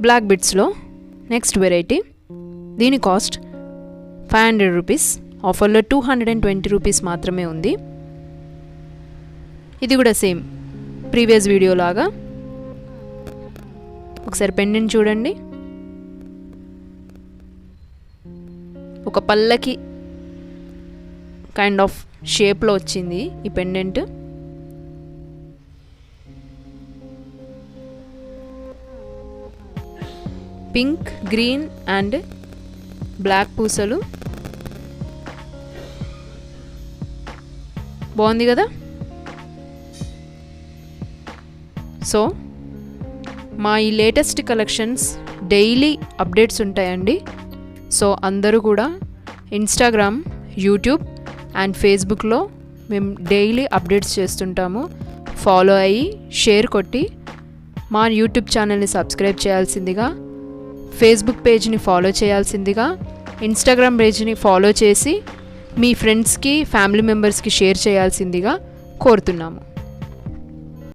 Black బిట్స్లో next variety. దీని cost 500 rupees. ఆఫర్లో 220 రూపీస్ మాత్రమే ఉంది. ఇది కూడా సేమ్ ప్రీవియస్ వీడియో లాగా. ఒకసారి పెండెంట్ చూడండి. ఒక పల్లకి కైండ్ ఆఫ్ షేప్లో వచ్చింది ఈ pendant. Pink, green and black పూసలు. బాగుంది కదా. సో మా ఈ లేటెస్ట్ కలెక్షన్స్ డైలీ అప్డేట్స్ ఉంటాయండి. సో అందరూ కూడా ఇన్స్టాగ్రామ్, యూట్యూబ్ అండ్ ఫేస్బుక్లో మేము డైలీ అప్డేట్స్ చేస్తుంటాము. ఫాలో అయ్యి షేర్ కొట్టి మా యూట్యూబ్ ఛానల్ని సబ్స్క్రైబ్ చేయాల్సిందిగా, ఫేస్బుక్ పేజ్ని ఫాలో చేయాల్సిందిగా, ఇన్స్టాగ్రామ్ పేజ్ని ఫాలో చేసి మీ ఫ్రెండ్స్కి, ఫ్యామిలీ మెంబర్స్కి షేర్ చేయాల్సిందిగా కోరుతున్నాము.